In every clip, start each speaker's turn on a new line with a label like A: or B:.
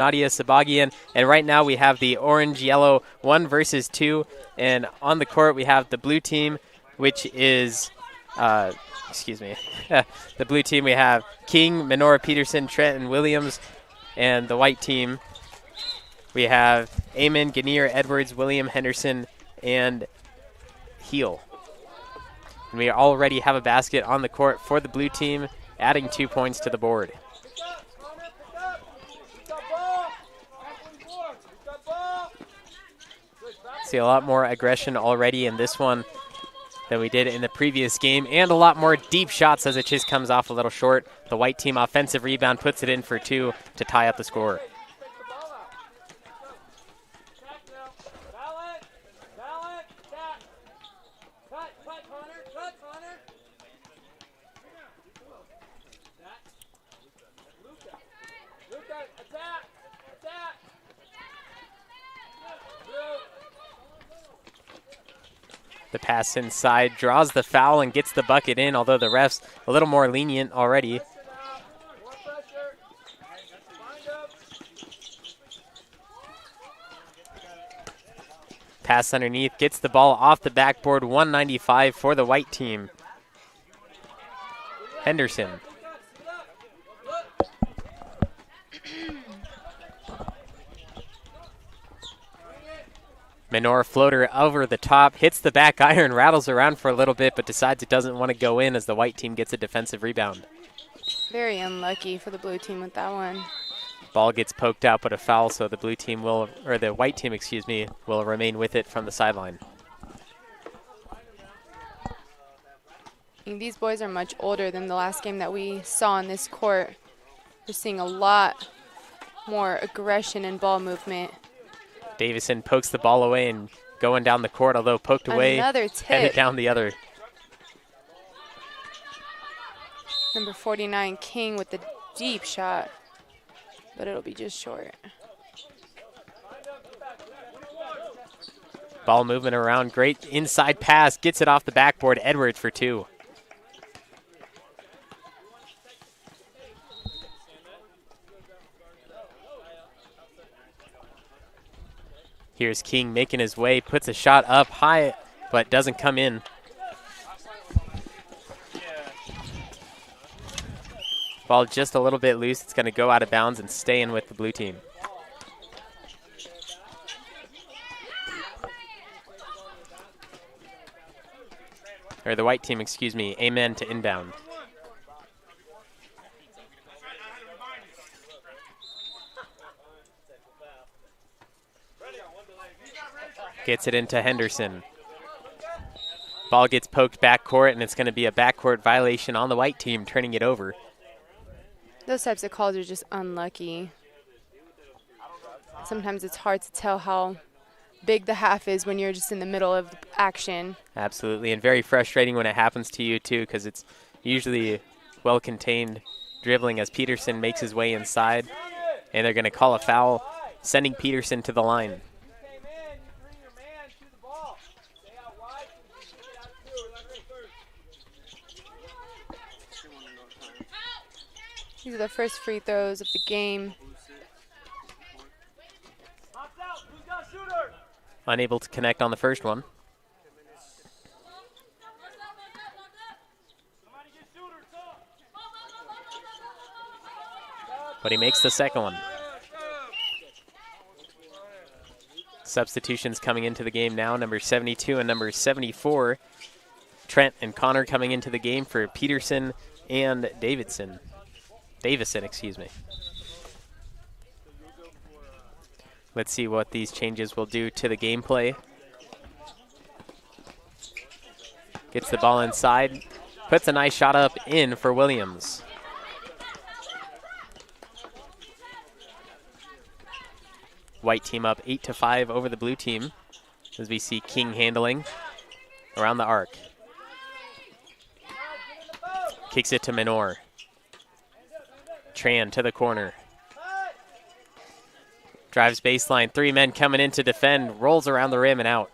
A: Nadia Sabagian. And right now we have the orange-yellow 1 versus 2. And on the court we have the blue team, which is, excuse me, the blue team we have King, Menora Peterson, Trenton Williams. And the white team, we have Eamon, Ganir, Edwards, William, Henderson, and Heel. And we already have a basket on the court for the blue team, adding 2 points to the board. See a lot more aggression already in this one than we did in the previous game, and a lot more deep shots as it just comes off a little short. The white team offensive rebound puts it in for 2 to tie up the score. The pass inside, draws the foul and gets the bucket in, although the ref's a little more lenient already. Pass underneath, gets the ball off the backboard, 195 for the white team. Henderson. Menor floater over the top, hits the back iron, rattles around for a little bit, but decides it doesn't want to go in as the white team gets a defensive rebound.
B: Very unlucky for the blue team with that one.
A: Ball gets poked out, but a foul, so the blue team will, or the white team, excuse me, will remain with it from the sideline.
B: And these boys are much older than the last game that we saw on this court. We're seeing a lot more aggression and ball movement.
A: Davison pokes the ball away and going down the court, although poked away,
B: Another tip.
A: headed down the other.
B: Number 49, King, with the deep shot, but it'll be just short.
A: Ball moving around, great inside pass, gets it off the backboard, Edwards for 2. Here's King making his way, puts a shot up high, but doesn't come in. Ball just a little bit loose. It's going to go out of bounds and stay in with the blue team. Or the white team, excuse me. Amen to inbound. Gets it into Henderson. Ball gets poked backcourt, and it's going to be a backcourt violation on the white team, turning it over.
B: Those types of calls are just unlucky. Sometimes it's hard to tell how big the half is when you're just in the middle of action.
A: Absolutely, and very frustrating when it happens to you, too, because it's usually well-contained dribbling as Peterson makes his way inside, and they're going to call a foul, sending Peterson to the line.
B: These are the first free throws of the game.
A: Unable to connect on the first one. But he makes the second one. Substitutions coming into the game now, number 72 and number 74. Trent and Connor coming into the game for Peterson and Davison, excuse me. Let's see what these changes will do to the gameplay. Gets the ball inside, puts a nice shot up in for Williams. White team up 8-5 over the blue team as we see King handling around the arc. Kicks it to Menor. Tran to the corner. Drives baseline, 3 men coming in to defend, rolls around the rim and out.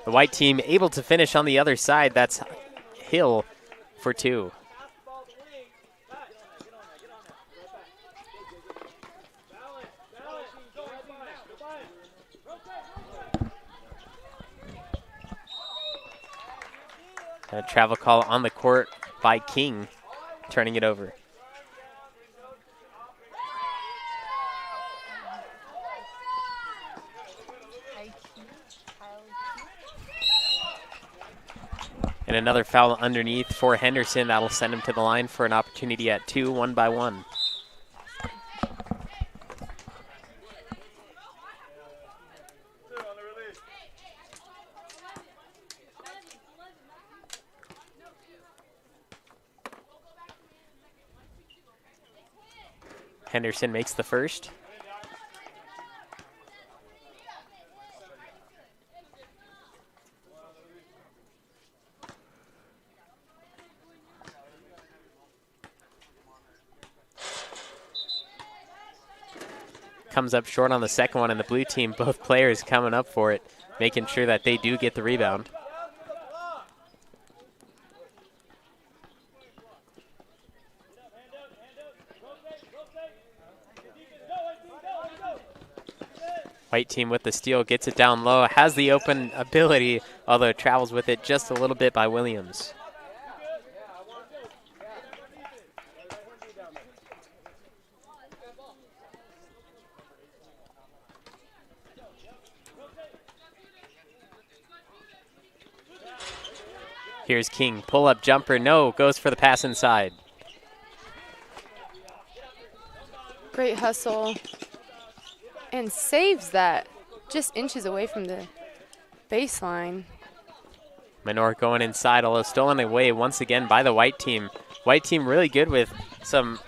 A: The white team able to finish on the other side. That's Hill for 2. A travel call on the court by King, turning it over. And another foul underneath for Henderson. That'll send him to the line for an opportunity at 2, 1 by 1. Henderson makes the first. Comes up short on the second one, and the blue team, both players coming up for it, making sure that they do get the rebound. White team with the steal, gets it down low, has the open ability, although travels with it just a little bit by Williams. Here's King, pull-up jumper, no, goes for the pass inside.
B: Great hustle. And saves that just inches away from the baseline.
A: Menor going inside, although stolen away once again by the white team. White team really good with some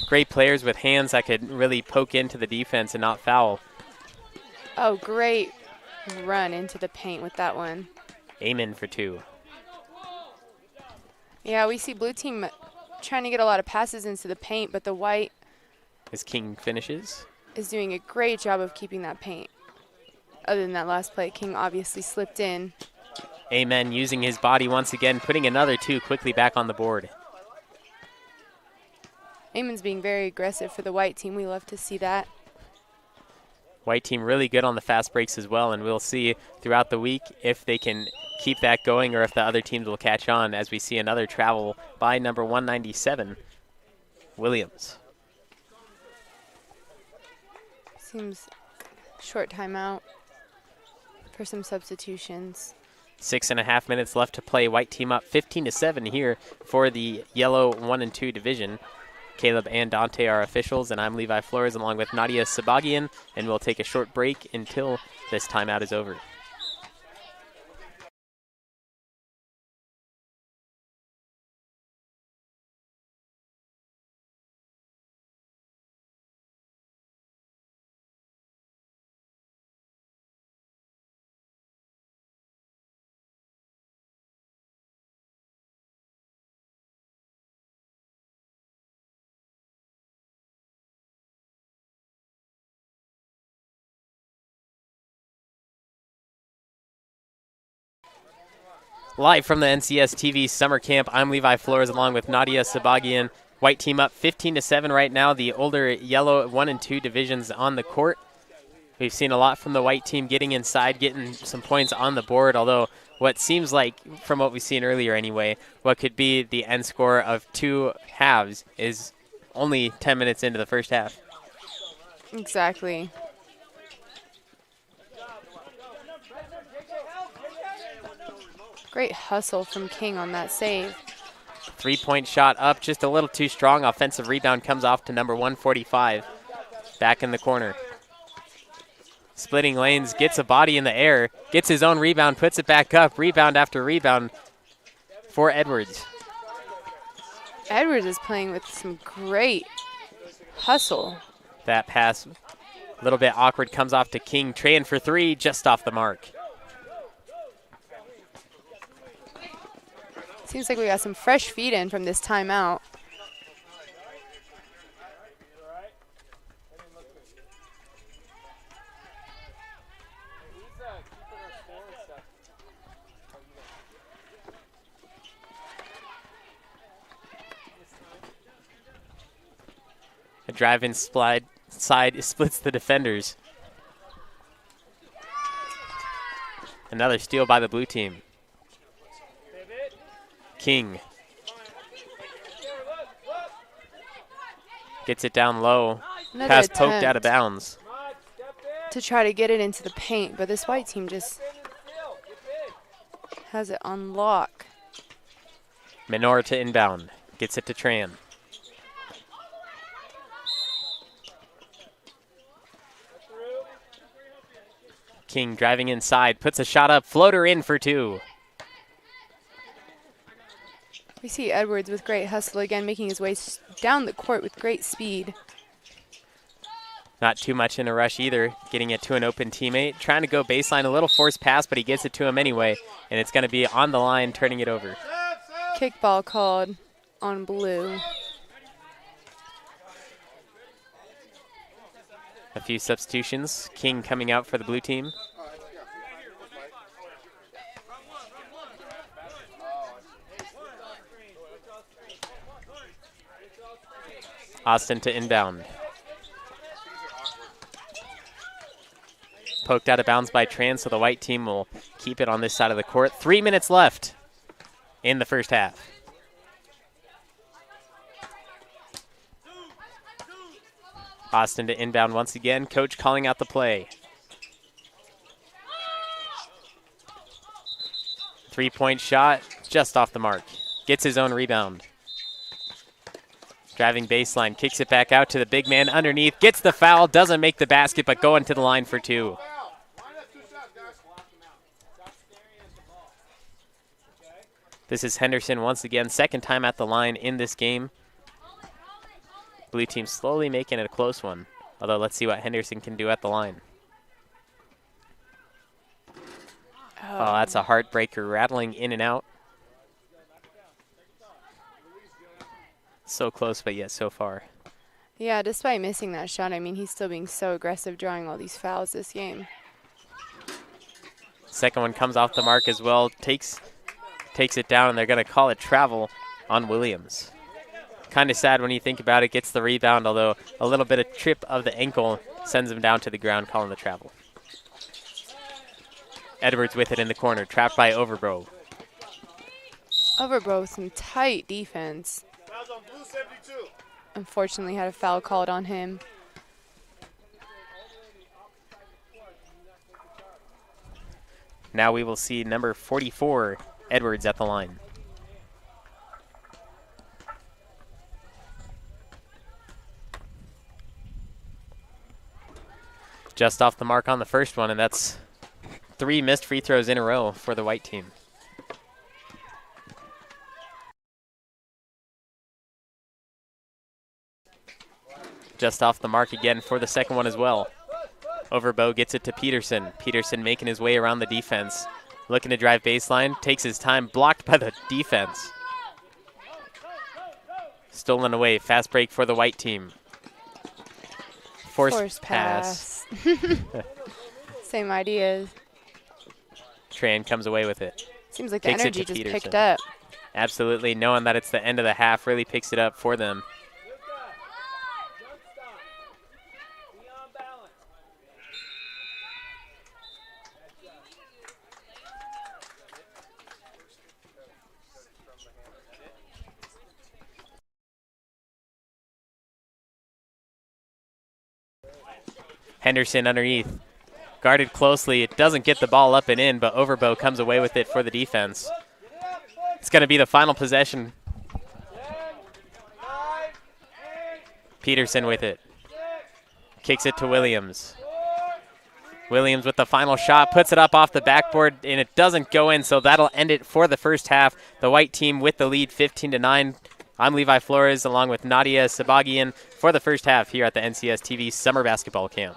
A: great players with hands that could really poke into the defense and not foul.
B: Oh, great run into the paint with that one.
A: Amen for 2.
B: Yeah, we see blue team trying to get a lot of passes into the paint, but the white
A: As King finishes.
B: Is doing a great job of keeping that paint. Other than that last play, King obviously slipped in.
A: Amen using his body once again, putting another 2 quickly back on the board.
B: Amen's being very aggressive for the white team. We love to see that.
A: White team really good on the fast breaks as well, and we'll see throughout the week if they can keep that going or if the other teams will catch on as we see another travel by number 197, Williams.
B: Seems short timeout for some substitutions.
A: 6.5 minutes left to play. White team up 15-7 here for the yellow 1 and 2 division. Caleb and Dante are officials, and I'm Levi Flores along with Nadia Sabagian, and we'll take a short break until this timeout is over. Live from the NCS TV Summer Camp, I'm Levi Flores along with Nadia Sabagian. White team up 15-7 right now. The older yellow 1 and 2 divisions on the court. We've seen a lot from the white team getting inside, getting some points on the board, although what seems like, from what we've seen earlier anyway, what could be the end score of 2 halves is only 10 minutes into the first half.
B: Exactly. Great hustle from King on that save.
A: 3-point shot up, just a little too strong. Offensive rebound comes off to number 145. Back in the corner. Splitting lanes, gets a body in the air, gets his own rebound, puts it back up. Rebound after rebound for Edwards.
B: Edwards is playing with some great hustle.
A: That pass, a little bit awkward, comes off to King. Treying for 3, just off the mark.
B: Seems like we got some fresh feet in from this timeout.
A: A drive-in slide side splits the defenders. Another steal by the blue team. King gets it down low.
B: Another
A: Pass poked out of
B: attempt
A: bounds.
B: to try to get it into the paint, but this white team just has it on lock.
A: Minor to inbound. Gets it to Tran. King driving inside. Puts a shot up. Floater in for 2.
B: We see Edwards with great hustle again, making his way down the court with great speed.
A: Not too much in a rush either. Getting it to an open teammate. Trying to go baseline. A little forced pass, but he gets it to him anyway. And it's going to be on the line, turning it over.
B: Kickball called on blue.
A: A few substitutions. King coming out for the blue team. Austin to inbound. Poked out of bounds by Tran, so the white team will keep it on this side of the court. 3 minutes left in the first half. Austin to inbound once again. Coach calling out the play. 3-point shot, just off the mark. Gets his own rebound. Driving baseline, kicks it back out to the big man underneath. Gets the foul, doesn't make the basket, but going to the line for 2. This is Henderson once again, second time at the line in this game. Blue team slowly making it a close one. Although let's see what Henderson can do at the line. Oh, that's a heartbreaker, rattling in and out. So close, but yet so far.
B: Yeah, despite missing that shot, I mean, he's still being so aggressive, drawing all these fouls this game.
A: Second one comes off the mark as well. Takes it down, and they're going to call it travel on Williams. Kind of sad when you think about it. Gets the rebound, although a little bit of trip of the ankle sends him down to the ground, calling the travel. Edwards with it in the corner, trapped by Overbro.
B: Overbro with some tight defense. Unfortunately, had a foul called on him.
A: Now we will see number 44, Edwards, at the line. Just off the mark on the first one, and that's 3 missed free throws in a row for the white team. Just off the mark again for the second one as well. Overbo gets it to Peterson. Peterson making his way around the defense. Looking to drive baseline. Takes his time. Blocked by the defense. Stolen away. Fast break for the white team. Forced pass.
B: Same ideas.
A: Tran comes away with it.
B: Seems like the
A: Takes it
B: energy
A: to
B: just
A: Peterson.
B: picked up.
A: Absolutely. Knowing that it's the end of the half really picks it up for them. Henderson underneath. Guarded closely. It doesn't get the ball up and in, but Overbo comes away with it for the defense. It's going to be the final possession. Peterson with it. Kicks it to Williams. Williams with the final shot. Puts it up off the backboard, and it doesn't go in, so that'll end it for the first half. The white team with the lead, 15-9. I'm Levi Flores along with Nadia Sabagian for the first half here at the NCS TV Summer Basketball Camp.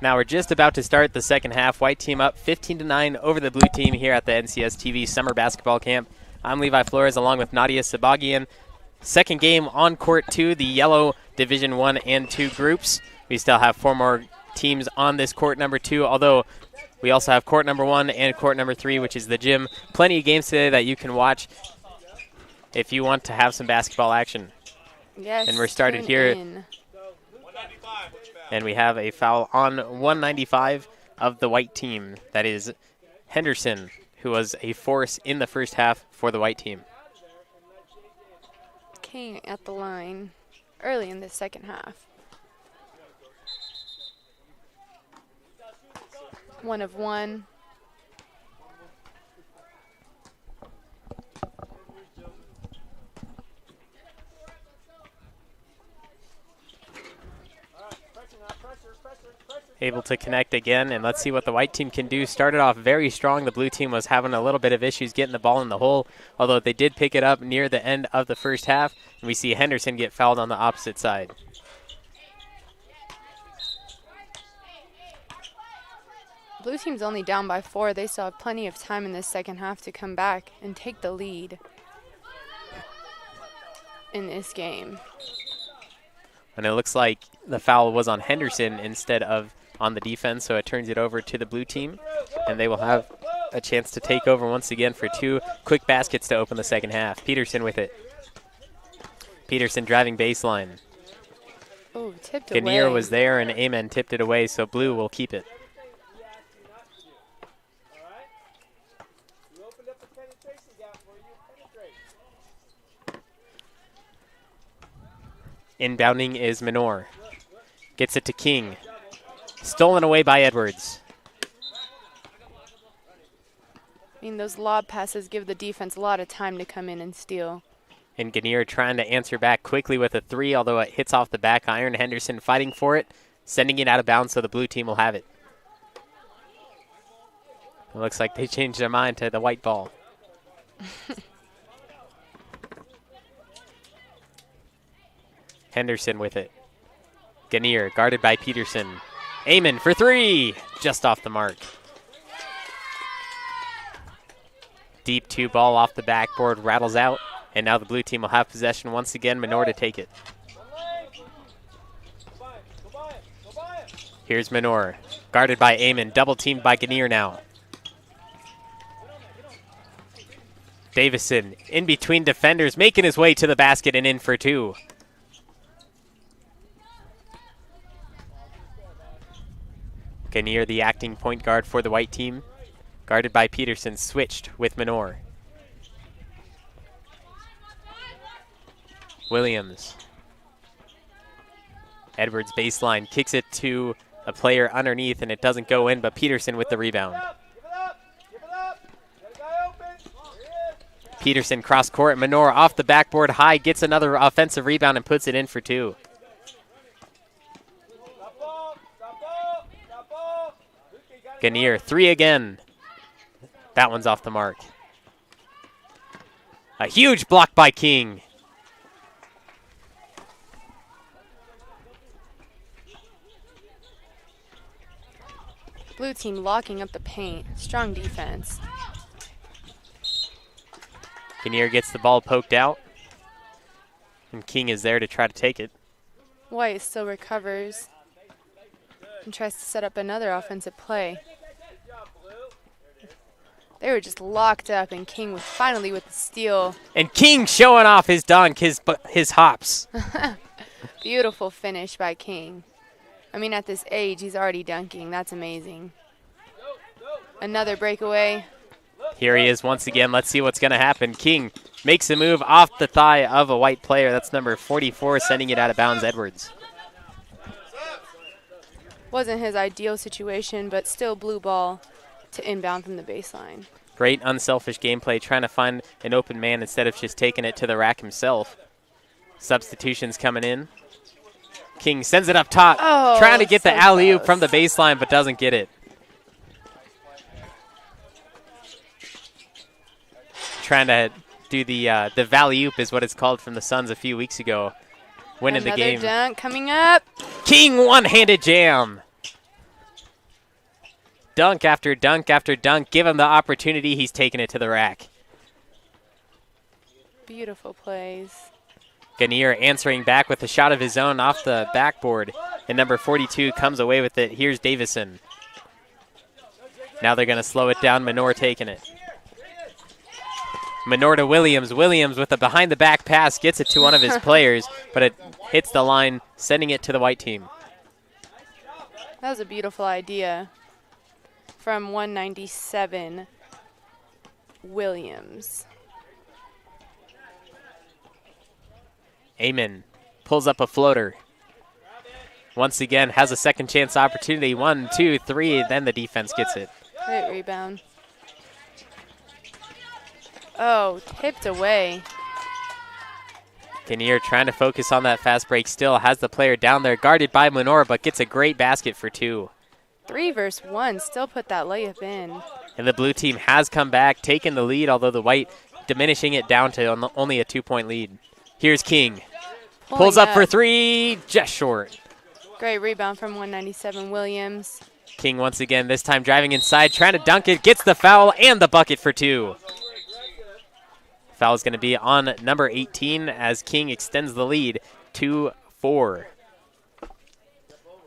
A: Now we're just about to start the second half. White team up 15-9 over the blue team here at the NCS TV Summer Basketball Camp. I'm Levi Flores along with Nadia Sabagian. Second game on court 2, the yellow Division 1 and 2 groups. We still have 4 more teams on this court number 2, although we also have court number 1 and court number 3, which is the gym. Plenty of games today that you can watch if you want to have some basketball action.
B: Yes.
A: And we're started here. And we have a foul on 195 of the white team. That is Henderson, who was a force in the first half for the white team.
B: King at the line early in the second half. 1 of 1.
A: Able to connect again, and let's see what the white team can do. Started off very strong. The blue team was having a little bit of issues getting the ball in the hole, although they did pick it up near the end of the first half. And we see Henderson get fouled on the opposite side.
B: Blue team's only down by 4. They still have plenty of time in this second half to come back and take the lead in this game.
A: And it looks like the foul was on Henderson instead of on the defense, so it turns it over to the blue team, and they will have a chance to take over once again for 2 quick baskets to open the second half. Peterson with it. Peterson driving baseline.
B: Oh, tipped
A: Ganier
B: away.
A: was there, and Amen tipped it away, so blue will keep it. Inbounding is Minor. Gets it to King. Stolen away by Edwards.
B: I mean, those lob passes give the defense a lot of time to come in and steal.
A: And Ganier trying to answer back quickly with a 3, although it hits off the back iron. Henderson fighting for it, sending it out of bounds so the blue team will have it. It looks like they changed their mind to the white ball. Henderson with it. Ganier guarded by Peterson. Amen for 3, just off the mark. Deep 2 ball off the backboard, rattles out, and now the blue team will have possession once again. Minor to take it. Here's Minor, guarded by Amen, double teamed by Ganier now. Davison in between defenders, making his way to the basket and in for 2. Ganier, the acting point guard for the white team, guarded by Peterson, switched with Minor. Williams. Edwards baseline, kicks it to a player underneath, and it doesn't go in, but Peterson with the rebound. Peterson cross court, Minor off the backboard high, gets another offensive rebound and puts it in for 2. Ganier, 3 again. That one's off the mark. A huge block by King.
B: Blue team locking up the paint. Strong defense.
A: Ganier gets the ball poked out, and King is there to try to take it.
B: White still recovers and tries to set up another offensive play. They were just locked up, and King was finally with the steal.
A: And King showing off his dunk, his hops.
B: Beautiful finish by King. I mean, at this age, he's already dunking. That's amazing. Another breakaway.
A: Here he is once again. Let's see what's going to happen. King makes a move off the thigh of a white player. That's number 44, sending it out of bounds, Edwards.
B: Wasn't his ideal situation, but still blue ball to inbound from the baseline.
A: Great unselfish gameplay, trying to find an open man instead of just taking it to the rack himself. Substitutions coming in. King sends it up top, trying to get the alley-oop from the baseline, but doesn't get it. Trying to do the valley-oop is what it's called from the Suns a few weeks ago, winning the game.
B: Another dunk coming up.
A: King one-handed jam. dunk after dunk after dunk. Give him the opportunity. He's taking it to the rack.
B: Beautiful plays.
A: Ganier answering back with a shot of his own off the backboard. And number 42 comes away with it. Here's Davison. Now they're going to slow it down. Menor taking it. Menor to Williams. Williams with a behind-the-back pass gets it to one of his players, but it hits the line, sending it to the white team.
B: That was a beautiful idea from 197, Williams.
A: Amen pulls up a floater. Once again, has a second chance opportunity. 1, 2, 3, then the defense gets it.
B: Great rebound. Oh, tipped away.
A: Ganier trying to focus on that fast break still. Has the player down there, guarded by Menor, but gets a great basket for 2.
B: 3 versus 1, still put that layup in.
A: And the blue team has come back, taken the lead, although the white diminishing it down to only a 2-point lead. Here's King. Pulls up for 3, just short.
B: Great rebound from 197, Williams.
A: King once again, this time driving inside, trying to dunk it, gets the foul and the bucket for 2. Foul is going to be on number 18 as King extends the lead to 4.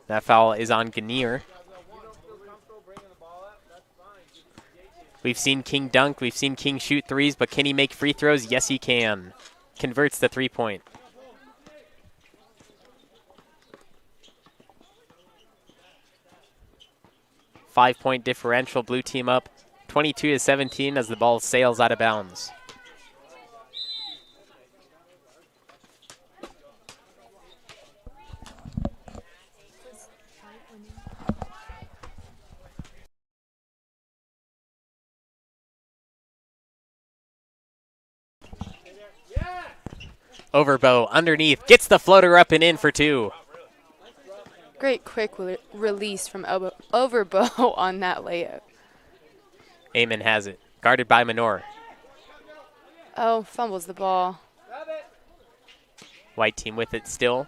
A: That foul is on Ganier. We've seen King dunk, we've seen King shoot threes, but can he make free throws? Yes, he can. Converts the 3-point. Five-point differential, blue team up 22-17 as the ball sails out of bounds. Overbow underneath, gets the floater up and in for 2.
B: Great quick release from Overbow on that layup.
A: Amon has it, guarded by Menor.
B: Oh, fumbles the ball.
A: White team with it still,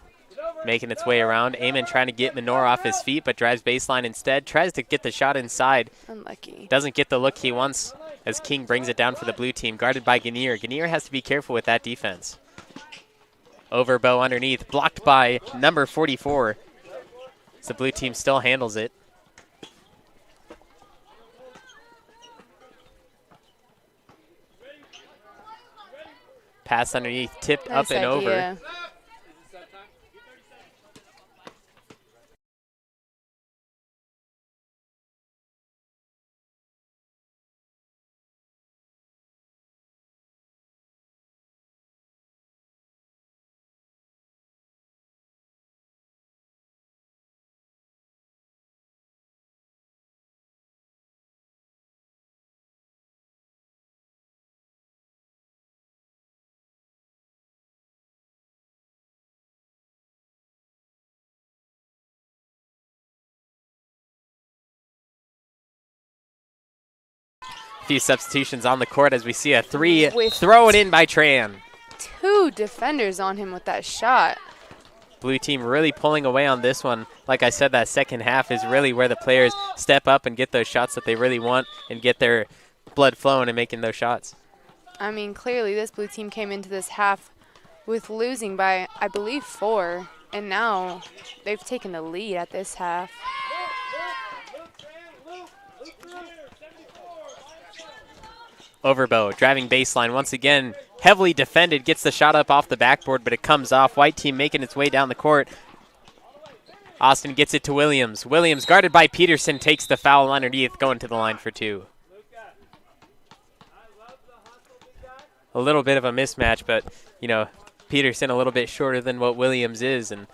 A: making its way around. Amon trying to get Menor off his feet, but drives baseline instead. Tries to get the shot inside.
B: Unlucky.
A: Doesn't get the look he wants as King brings it down for the blue team, guarded by Ganier. Ganier has to be careful with that defense. Overbow underneath, blocked by number 44. So the blue team still handles it. Pass underneath, tipped
B: Nice
A: up and
B: idea.
A: over. Few substitutions on the court as we see a 3 throw it in by Tran.
B: 2 defenders on him with that shot.
A: Blue team really pulling away on this one. Like I said, that second half is really where the players step up and get those shots that they really want and get their blood flowing and making those shots.
B: I mean, clearly this blue team came into this half with losing by, I believe, 4. And now they've taken the lead at this half.
A: Overbow driving baseline once again, heavily defended, gets the shot up off the backboard, but it comes off. White team making its way down the court. Austin gets it to Williams. Williams, guarded by Peterson, takes the foul underneath, going to the line for 2. A little bit of a mismatch, but, you know, Peterson a little bit shorter than what Williams is, and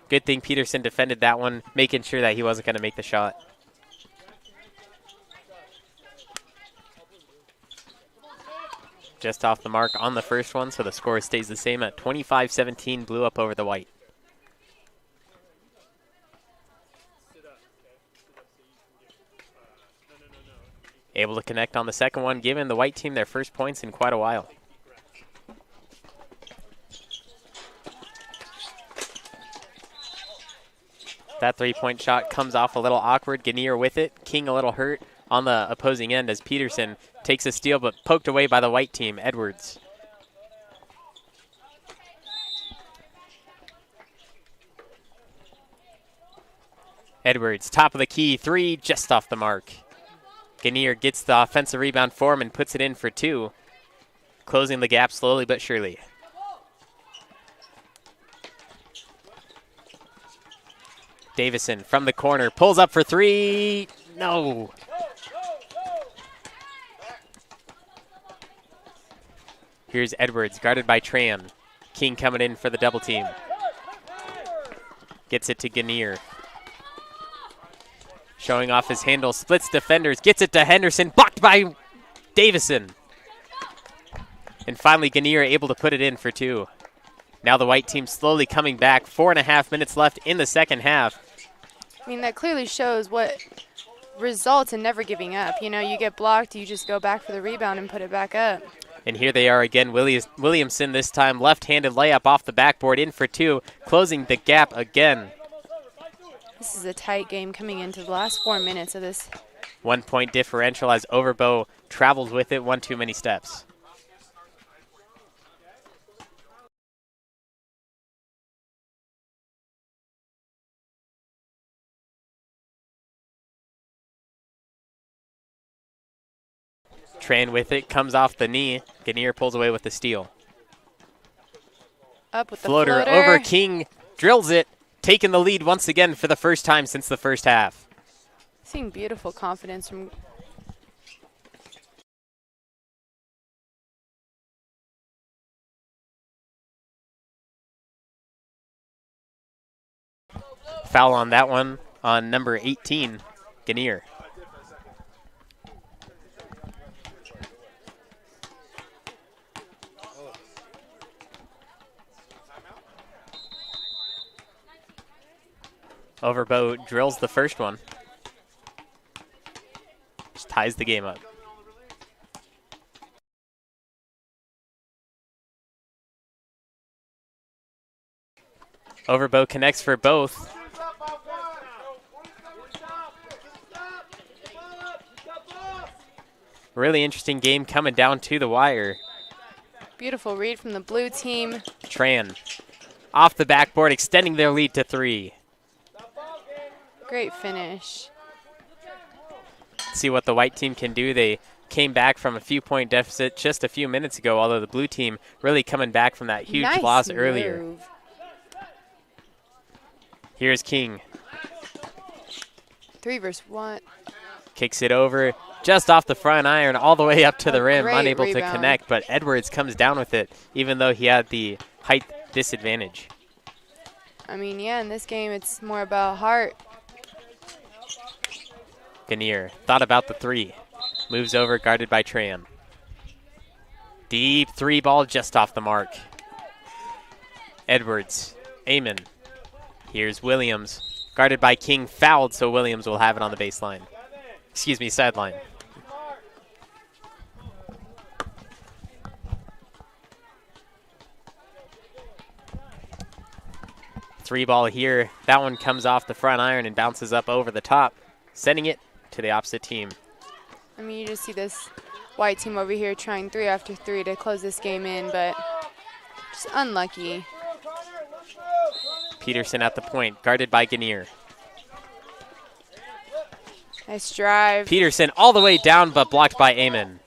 A: good thing Peterson defended that one, making sure that he wasn't going to make the shot. Just off the mark on the first one, so the score stays the same at 25-17, blue up over the white. Able to connect on the second one, giving the white team their first points in quite a while. That three-point shot comes off a little awkward. Ganir with it. King a little hurt on the opposing end as Peterson takes a steal, but poked away by the white team. Edwards. Edwards, top of the key, three, just off the mark. Ganir gets the offensive rebound for him and puts it in for two, closing the gap slowly but surely. Davison from the corner, pulls up for three, no. Here's Edwards, guarded by Tran. King coming in for the double team. Gets it to Ganir. Showing off his handle, splits defenders, gets it to Henderson, blocked by Davison. And finally, Ganir able to put it in for two. Now the white team slowly coming back. 4.5 minutes left in the second half.
B: I mean, that clearly shows what results in never giving up. You know, you get blocked, you just go back for the rebound and put it back up.
A: And here they are again. Williamson this time, left-handed layup off the backboard, in for two, closing the gap again.
B: This is a tight game coming into the last 4 minutes of this.
A: 1 point differential as Overbo travels with it one too many steps. Tran with it, comes off the knee. Ganir pulls away with the steal.
B: Up with
A: Floater
B: the floater.
A: over King, drills it, taking the lead once again for the first time since the first half.
B: Seeing beautiful confidence from
A: Foul on that one on number 18, Ganir. Overbo drills the first one. Just ties the game up. Overbo connects for both. Really interesting game coming down to the wire.
B: beautiful read from the blue team.
A: Tran off the backboard, extending their lead to three.
B: Great finish.
A: See what the white team can do. They came back from a few-point deficit just a few minutes ago, although the blue team really coming back from that huge
B: Nice
A: loss
B: move.
A: earlier. Here's King.
B: 3 versus 1.
A: Kicks it over just off the front iron all the way up to the rim,
B: great
A: unable to
B: rebound.
A: connect, but Edwards comes down with it, even though he had the height disadvantage.
B: I mean, yeah, in this game, it's more about heart.
A: Ganir thought about the three. Moves over, guarded by Tran. Deep three ball just off the mark. Edwards, Amon. Here's Williams, guarded by King, fouled, so Williams will have it on the baseline. Excuse me, sideline. Three ball here. That one comes off the front iron and bounces up over the top, sending it to the opposite team.
B: I mean, you just see this white team over here trying 3 after 3 to close this game in, but just unlucky.
A: Peterson at the point, guarded by Ganir.
B: Nice drive.
A: Peterson all the way down, but blocked by Amon.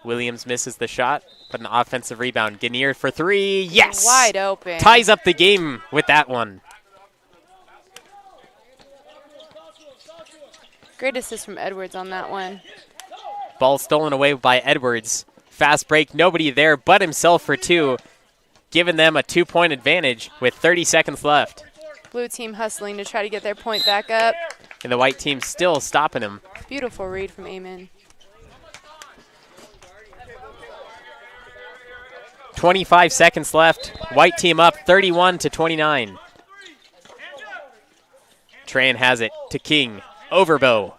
A: Williams misses the shot, but an offensive rebound. Ganir for three, yes!
B: Wide open.
A: Ties up the game with that one.
B: Great assist from Edwards on that one.
A: Ball stolen away by Edwards. Fast break, nobody there but himself for two, giving them a 2-point advantage with 30 seconds left.
B: Blue team hustling to try to get their point back up.
A: And the white team still stopping him.
B: Beautiful read from Amon.
A: 25 seconds left. White team up 31-29. Tran has it to King. Overbow.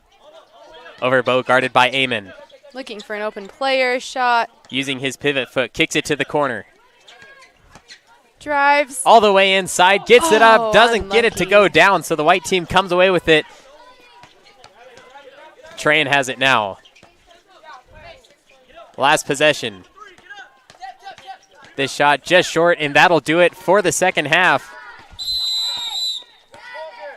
A: Overbow guarded by Eamon.
B: Looking for an open player shot.
A: Using his pivot foot, kicks it to the corner.
B: Drives.
A: All the way inside, gets it up, doesn't get it to
B: unlucky.
A: go down, so the white team comes away with it. Tran has it now. Last possession. This shot just short, and that'll do it for the second half.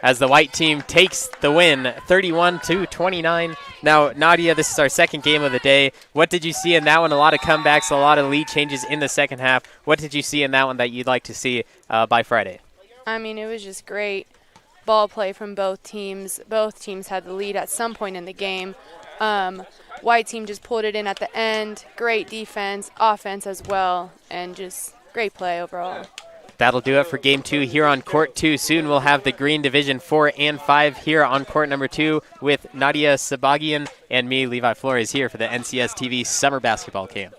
A: As the white team takes the win, 31-29. Now, Nadia, this is our second game of the day. What did you see in that one? A lot of comebacks, a lot of lead changes in the second half. What did you see in that one that you'd like to see by Friday?
B: I mean, it was just great ball play from both teams. Both teams had the lead at some point in the game. White team just pulled it in at the end. Great defense, offense as well, and just great play overall.
A: That'll do it for Game 2 here on Court 2. Soon we'll have the Green Division 4 and 5 here on Court number 2 with Nadia Sabagian and me, Levi Flores, here for the NCS TV Summer Basketball Camp.